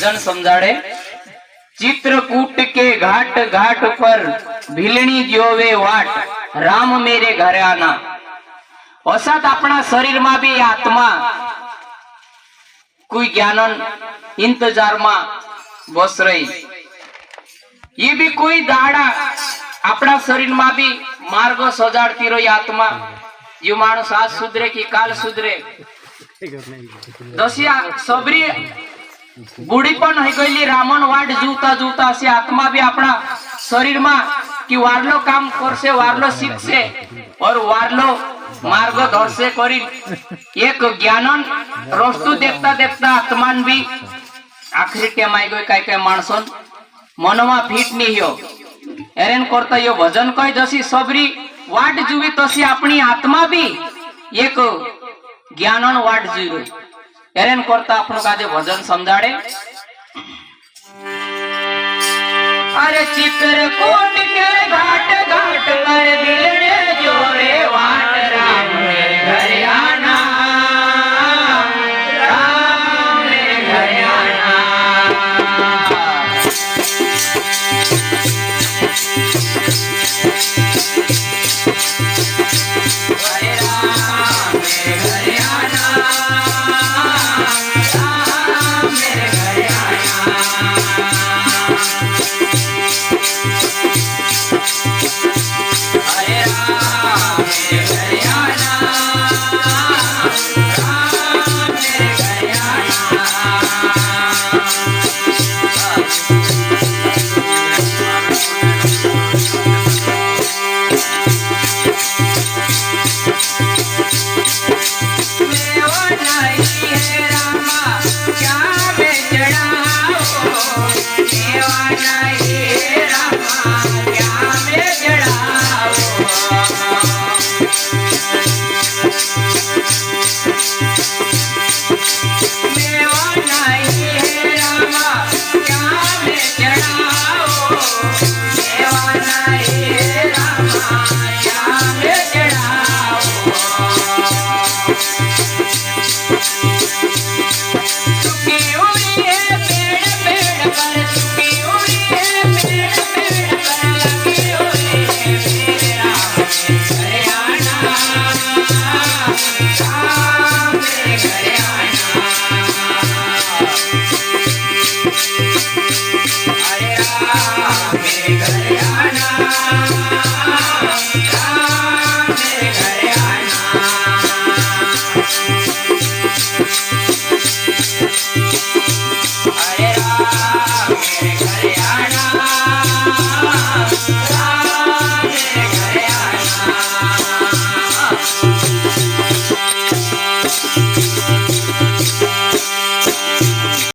भजन समझाड़े। चित्रकूट के घाट घाट पर भीलनी जोवे वाट, राम मेरे घरे आना। असात अपना शरीर में भी आत्मा कोई ज्ञान इंतजार में बस रही। ये भी कोई दाड़ा अपना शरीर में भी मार्ग सजाड़ती रही आत्मा। यो मानुस आज सुधरे की काल सुधरे। दसिया सबरी बूढ़ी पण है गई रामन वाट जूता जूता से आत्मा भी अपना शरीर में कि वारलो काम करसे, वारलो सीखसे और वारलो मार्ग धरसे करी एक ज्ञानन रस्तु देखता देखता आत्मान भी आखिरी टेम आई गई। कई माणसन मनमा फीट नहीं हो एरेन करता यो भजन कही जसी सबरी वाट जुवी तसी अपनी आत्मा भी एक ज्ञानन वाट जुवी एरेन करता अपनो काजे भजन समझाड़े। अरे चित्रकूट के घाट घाट पर भीलने जोरे वाट, राम मेरे घरे आना, राम मेरे घरे आना। अरे राम मेरे घरे आना, राम मेरे घरे आना।